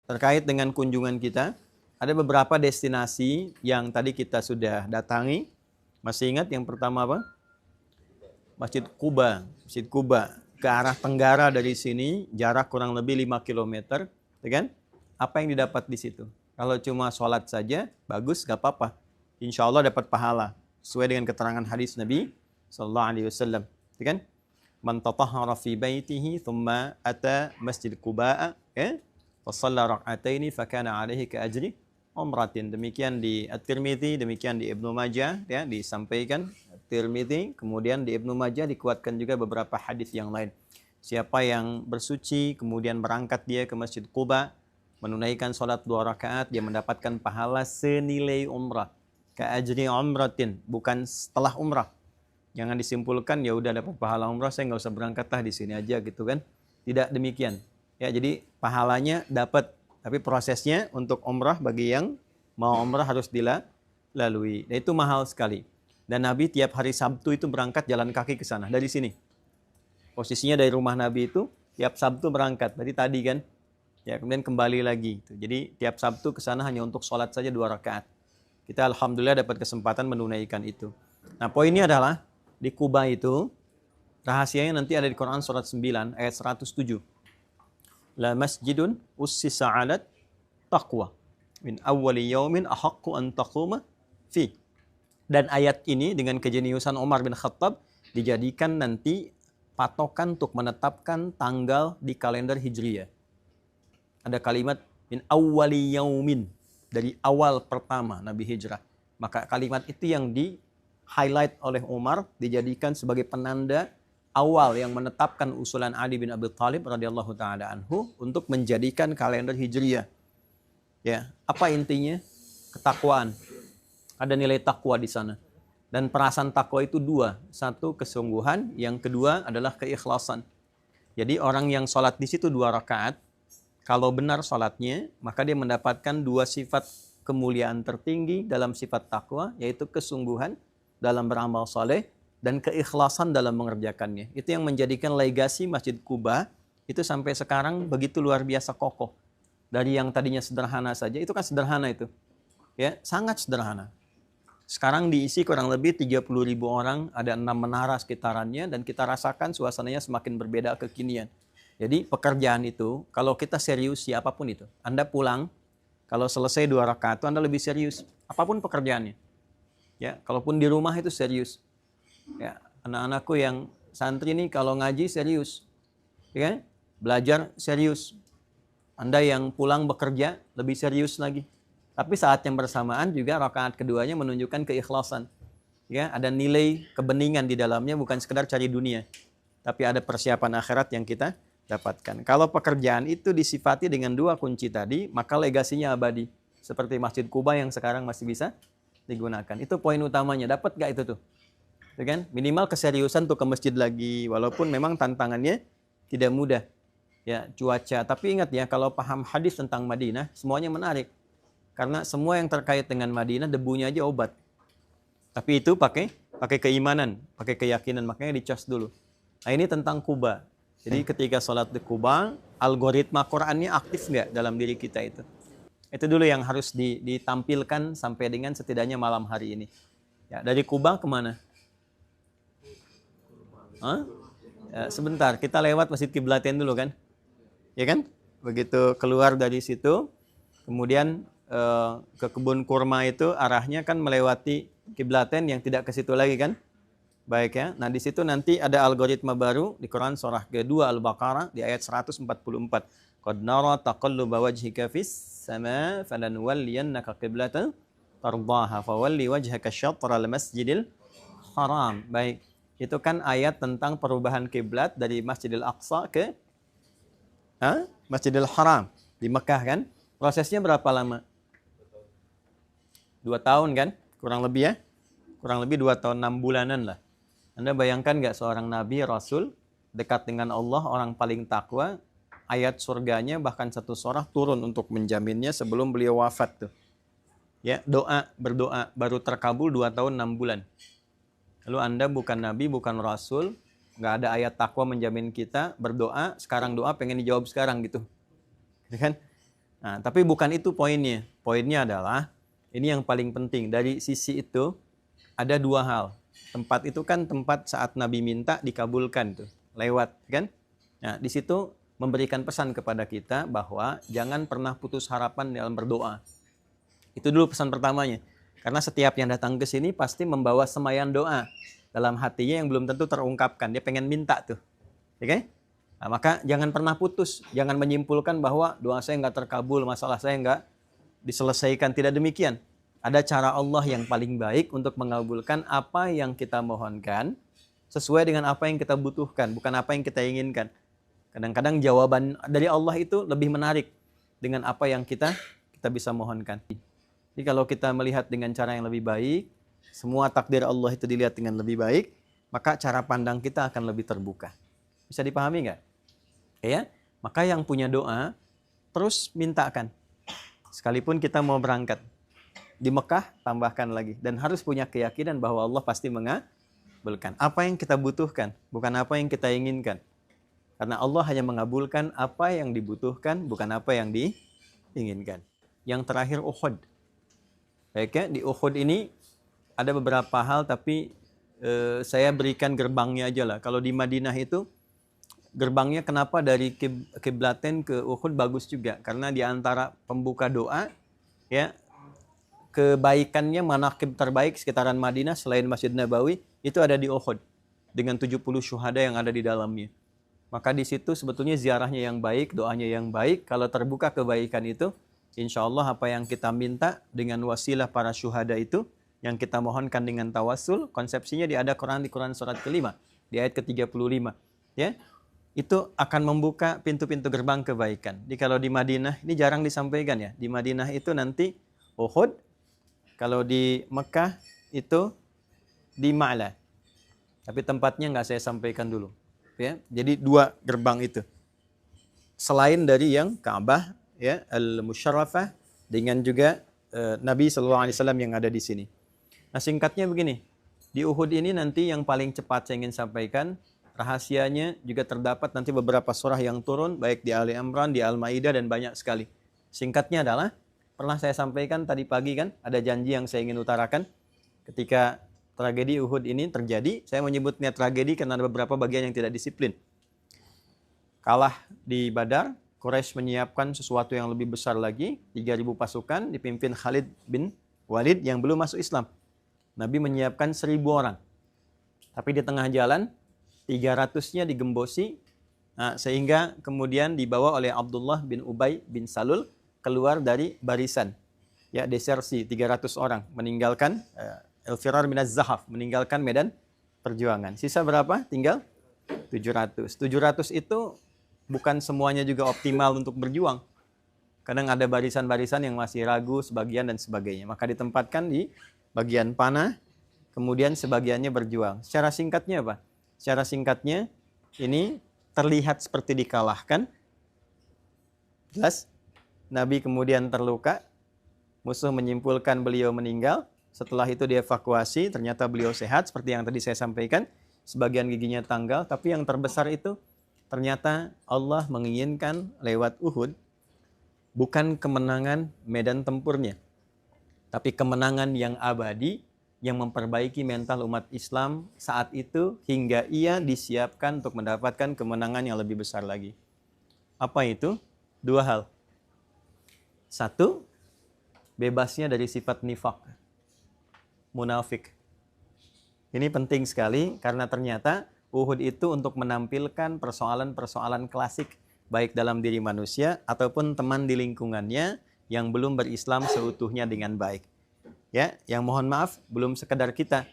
terkait dengan kunjungan kita. Ada beberapa destinasi yang tadi kita sudah datangi. Masih ingat yang pertama apa? Masjid Quba. Masjid Quba ke arah tenggara dari sini, jarak kurang lebih 5 km. Kan? Apa yang didapat di situ? Kalau cuma sholat saja, bagus, gak apa-apa. Insya Allah dapat pahala. Sesuai dengan keterangan hadis Nabi SAW. Kan? Man tatahhara fi baitihi thumma ata masjid Quba fa shalla rak'ataini fa kana alaihi ka ajri umratin. Demikian di At-Tirmidzi, demikian di Ibnu Majah ya, disampaikan At-Tirmidzi, kemudian di Ibnu Majah dikuatkan juga beberapa hadis yang lain. Siapa yang bersuci kemudian berangkat dia ke Masjid Quba, menunaikan salat 2 rakaat, dia mendapatkan pahala senilai umrah. Ka ajri umratin, bukan setelah umrah. Jangan disimpulkan ya udah dapat pahala umrah saya nggak usah berangkat lah di sini aja gitu kan. Tidak demikian. Ya, jadi pahalanya dapat, tapi prosesnya untuk umrah bagi yang mau umrah harus dilalui. Dan itu mahal sekali. Dan Nabi tiap hari Sabtu itu berangkat jalan kaki ke sana dari sini. Posisinya dari rumah Nabi itu tiap Sabtu berangkat. Berarti tadi kan. Ya, kemudian kembali lagi. Jadi tiap Sabtu ke sana hanya untuk sholat saja 2 rakaat. Kita alhamdulillah dapat kesempatan menunaikan itu. Nah, poinnya adalah di Kuba itu, rahasianya nanti ada di Quran surat 9 ayat 107. La masjidun ussisa 'alat taqwa min awwali yaumin ahaqqu an taquma fi. Dan ayat ini dengan kejeniusan Umar bin Khattab dijadikan nanti patokan untuk menetapkan tanggal di kalender Hijriyah. Ada kalimat min awwali yaumin, dari awal pertama Nabi hijrah. Maka kalimat itu yang di-highlight oleh Umar, dijadikan sebagai penanda awal yang menetapkan usulan Ali bin Abi Thalib radhiyallahu taala anhu untuk menjadikan kalender Hijriyah. Ya, apa intinya? Ketakwaan. Ada nilai takwa di sana. Dan perasaan takwa itu 2. Satu, kesungguhan. Yang kedua adalah keikhlasan. Jadi orang yang sholat di situ 2 rakaat, kalau benar sholatnya, maka dia mendapatkan 2 sifat kemuliaan tertinggi dalam sifat takwa, yaitu kesungguhan dalam beramal soleh dan keikhlasan dalam mengerjakannya. Itu yang menjadikan legasi Masjid Quba itu sampai sekarang begitu luar biasa kokoh. Dari yang tadinya sederhana saja, itu kan sederhana itu. Ya, sangat sederhana. Sekarang diisi kurang lebih 30.000 orang, ada 6 menara sekitarannya, dan kita rasakan suasananya semakin berbeda kekinian. Jadi pekerjaan itu, kalau kita serius siapapun itu, Anda pulang, kalau selesai 2 rakaat itu Anda lebih serius, apapun pekerjaannya. Ya, kalaupun di rumah itu serius. Ya, anak-anakku yang santri ini kalau ngaji serius, ya, belajar serius. Anda yang pulang bekerja lebih serius lagi. Tapi saat yang bersamaan juga rakaat keduanya menunjukkan keikhlasan. Ya, ada nilai kebeningan di dalamnya, bukan sekedar cari dunia, tapi ada persiapan akhirat yang kita dapatkan. Kalau pekerjaan itu disifati dengan 2 kunci tadi, maka legasinya abadi. Seperti Masjid Quba yang sekarang masih bisa digunakan. Itu poin utamanya. Dapat gak itu tuh? Itu kan? Minimal keseriusan tuh ke masjid lagi. Walaupun memang tantangannya tidak mudah. Ya, cuaca. Tapi ingat ya, kalau paham hadis tentang Madinah, semuanya menarik. Karena semua yang terkait dengan Madinah, debunya aja obat. Tapi itu pakai keimanan, pakai keyakinan. Makanya dicas dulu. Nah, ini tentang Quba. Jadi ketika sholat di Quba, algoritma Qur'annya aktif nggak dalam diri kita itu? Itu dulu yang harus ditampilkan sampai dengan setidaknya malam hari ini. Ya, dari Quba kemana? Hah? Ya, sebentar, kita lewat Masjid Kiblatain dulu kan? Ya kan? Begitu keluar dari situ, kemudian ke kebun kurma itu arahnya kan melewati Kiblatain yang tidak ke situ lagi kan? Baik ya. Nah, di situ nanti ada algoritma baru di Quran surah kedua Al-Baqarah di ayat 144. Qad nara taqalluba wajhika fis sama falanwalliyannaka qiblatan tardaha fawalli wajhaka syatral masjidil haram. Baik. Itu kan ayat tentang perubahan kiblat dari Masjidil Aqsa ke Masjidil Haram di Mekah kan? Prosesnya berapa lama? 2 tahun kan? Kurang lebih ya? Kurang lebih 2 tahun 6 bulanan lah. Anda bayangkan nggak seorang Nabi, Rasul, dekat dengan Allah, orang paling takwa, ayat surganya bahkan 1 surah turun untuk menjaminnya sebelum beliau wafat tuh. Ya, berdoa, baru terkabul 2 tahun 6 bulan. Lalu Anda bukan Nabi, bukan Rasul, nggak ada ayat takwa menjamin kita, berdoa, sekarang doa pengen dijawab sekarang gitu. Kan? Nah, tapi bukan itu poinnya. Poinnya adalah, ini yang paling penting. Dari sisi itu, ada dua hal. Tempat itu kan tempat saat Nabi minta dikabulkan tuh. Lewat, kan? Nah, di situ memberikan pesan kepada kita bahwa jangan pernah putus harapan dalam berdoa. Itu dulu pesan pertamanya. Karena setiap yang datang ke sini pasti membawa semaian doa dalam hatinya yang belum tentu terungkapkan. Dia pengen minta tuh. Oke? Nah, maka jangan pernah putus. Jangan menyimpulkan bahwa doa saya nggak terkabul, masalah saya nggak diselesaikan. Tidak demikian. Ada cara Allah yang paling baik untuk mengabulkan apa yang kita mohonkan sesuai dengan apa yang kita butuhkan, bukan apa yang kita inginkan. Kadang-kadang jawaban dari Allah itu lebih menarik dengan apa yang kita bisa mohonkan. Jadi kalau kita melihat dengan cara yang lebih baik, semua takdir Allah itu dilihat dengan lebih baik, maka cara pandang kita akan lebih terbuka. Bisa dipahami nggak? Ya, maka yang punya doa terus mintakan. Sekalipun kita mau berangkat di Mekah, tambahkan lagi, dan harus punya keyakinan bahwa Allah pasti mengabulkan apa yang kita butuhkan, bukan apa yang kita inginkan. Karena Allah hanya mengabulkan apa yang dibutuhkan, bukan apa yang diinginkan. Yang terakhir Uhud. Baik ya, di Uhud ini ada beberapa hal, tapi saya berikan gerbangnya aja lah. Kalau di Madinah itu gerbangnya kenapa dari kiblaten ke Uhud bagus juga, karena di antara pembuka doa ya, kebaikannya manaqib terbaik sekitaran Madinah selain Masjid Nabawi itu ada di Uhud dengan 70 syuhada yang ada di dalamnya. Maka di situ sebetulnya ziarahnya yang baik, doanya yang baik. Kalau terbuka kebaikan itu, insya Allah apa yang kita minta dengan wasilah para syuhada itu, yang kita mohonkan dengan tawassul, konsepsinya di Quran surat kelima, di ayat ke-35. Ya, itu akan membuka pintu-pintu gerbang kebaikan. Jadi kalau di Madinah, ini jarang disampaikan ya. Di Madinah itu nanti Uhud, kalau di Mekah itu di Ma'la. Tapi tempatnya nggak saya sampaikan dulu. Ya, jadi dua gerbang itu. Selain dari yang Ka'bah, ya, Al-Musyarrafah, dengan juga Nabi SAW yang ada di sini. Nah, singkatnya begini. Di Uhud ini nanti yang paling cepat saya ingin sampaikan, rahasianya juga terdapat nanti beberapa surah yang turun, baik di Ali Imran, di Al-Maidah, dan banyak sekali. Singkatnya adalah, pernah saya sampaikan tadi pagi kan, ada janji yang saya ingin utarakan. Ketika tragedi Uhud ini terjadi, saya menyebutnya tragedi karena ada beberapa bagian yang tidak disiplin. Kalah di Badar, Quraisy menyiapkan sesuatu yang lebih besar lagi, 3.000 pasukan dipimpin Khalid bin Walid yang belum masuk Islam. Nabi menyiapkan 1.000 orang. Tapi di tengah jalan, 300-nya digembosi, sehingga kemudian dibawa oleh Abdullah bin Ubay bin Salul keluar dari barisan. Ya, desersi 300 orang, meninggalkan al-firar minaz zahaf, meninggalkan medan perjuangan. Sisa berapa? Tinggal 700. 700 itu bukan semuanya juga optimal untuk berjuang. Kadang ada barisan-barisan yang masih ragu, sebagian dan sebagainya. Maka ditempatkan di bagian panah, kemudian sebagiannya berjuang. Secara singkatnya apa? Secara singkatnya, ini terlihat seperti dikalahkan. Jelas, Nabi kemudian terluka, musuh menyimpulkan beliau meninggal. Setelah itu dievakuasi, ternyata beliau sehat, seperti yang tadi saya sampaikan. Sebagian giginya tanggal, tapi yang terbesar itu, ternyata Allah menginginkan lewat Uhud, bukan kemenangan medan tempurnya, tapi kemenangan yang abadi, yang memperbaiki mental umat Islam saat itu, hingga ia disiapkan untuk mendapatkan kemenangan yang lebih besar lagi. Apa itu? Dua hal. Satu, bebasnya dari sifat nifaq, munafik. Ini penting sekali karena ternyata Uhud itu untuk menampilkan persoalan-persoalan klasik baik dalam diri manusia ataupun teman di lingkungannya yang belum berislam seutuhnya dengan baik. Ya, yang mohon maaf belum sekedar kita.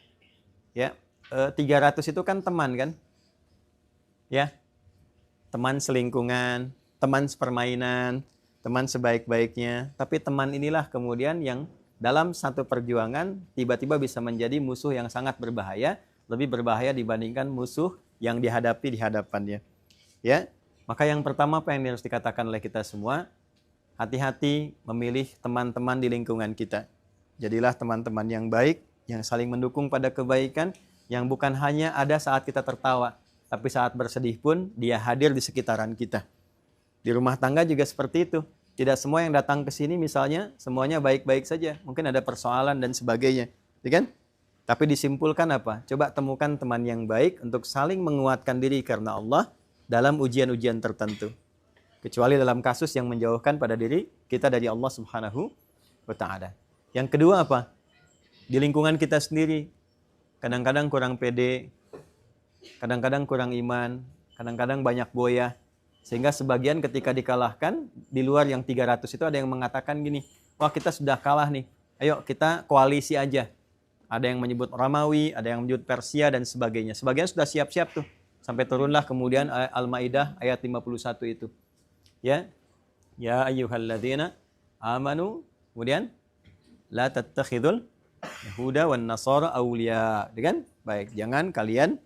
Ya, 300 itu kan teman kan? Ya. Teman selingkungan, teman sepermainan, teman sebaik-baiknya, tapi teman inilah kemudian yang dalam satu perjuangan tiba-tiba bisa menjadi musuh yang sangat berbahaya, lebih berbahaya dibandingkan musuh yang dihadapi di hadapannya. Ya, maka yang pertama apa yang harus dikatakan oleh kita semua, hati-hati memilih teman-teman di lingkungan kita. Jadilah teman-teman yang baik, yang saling mendukung pada kebaikan, yang bukan hanya ada saat kita tertawa, tapi saat bersedih pun dia hadir di sekitaran kita. Di rumah tangga juga seperti itu. Tidak semua yang datang ke sini misalnya semuanya baik-baik saja. Mungkin ada persoalan dan sebagainya. Ya kan? Tapi disimpulkan apa? Coba temukan teman yang baik untuk saling menguatkan diri karena Allah dalam ujian-ujian tertentu. Kecuali dalam kasus yang menjauhkan pada diri kita dari Allah Subhanahu wa Ta'ala. Yang kedua apa? Di lingkungan kita sendiri. Kadang-kadang kurang pede, kadang-kadang kurang iman, kadang-kadang banyak goyah. Sehingga sebagian ketika dikalahkan, di luar yang 300 itu ada yang mengatakan gini, wah kita sudah kalah nih, ayo kita koalisi aja. Ada yang menyebut Romawi, ada yang menyebut Persia dan sebagainya. Sebagian sudah siap-siap tuh. Sampai turunlah kemudian Al-Maidah ayat 51 itu. Ya, ya ayyuhalladzina amanu, kemudian la tattakhidul yahuda wan nasara awliya. Kan? Baik, jangan kalian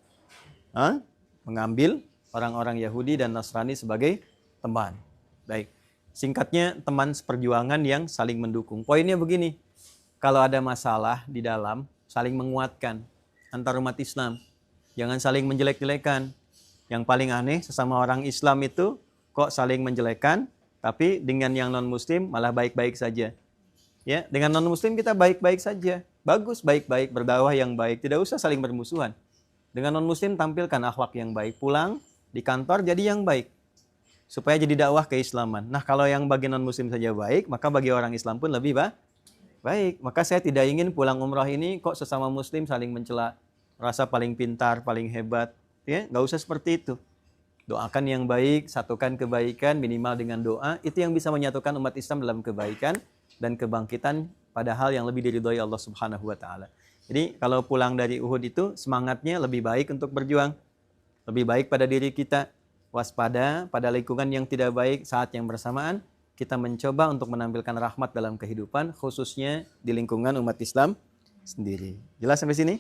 mengambil orang-orang Yahudi dan Nasrani sebagai teman. Baik. Singkatnya, teman seperjuangan yang saling mendukung. Poinnya begini, kalau ada masalah di dalam, saling menguatkan antar umat Islam. Jangan saling menjelek-jelekan. Yang paling aneh, sesama orang Islam itu kok saling menjelekan, tapi dengan yang non-muslim malah baik-baik saja. Ya, dengan non-muslim kita baik-baik saja. Bagus, baik-baik, berdakwah yang baik. Tidak usah saling bermusuhan. Dengan non-muslim tampilkan akhlak yang baik. Pulang di kantor jadi yang baik. Supaya jadi dakwah keislaman. Nah, kalau yang bagi non-muslim saja baik, maka bagi orang Islam pun lebih baik. Maka saya tidak ingin pulang umrah ini kok sesama muslim saling mencela. Rasa paling pintar, paling hebat. Ya, nggak usah seperti itu. Doakan yang baik, satukan kebaikan minimal dengan doa. Itu yang bisa menyatukan umat Islam dalam kebaikan dan kebangkitan pada hal yang lebih diridhoi Allah Subhanahu wa Ta'ala. Jadi kalau pulang dari Uhud itu semangatnya lebih baik untuk berjuang. Lebih baik pada diri kita, waspada pada lingkungan yang tidak baik. Saat yang bersamaan kita mencoba untuk menampilkan rahmat dalam kehidupan, khususnya di lingkungan umat Islam sendiri. Jelas sampai sini?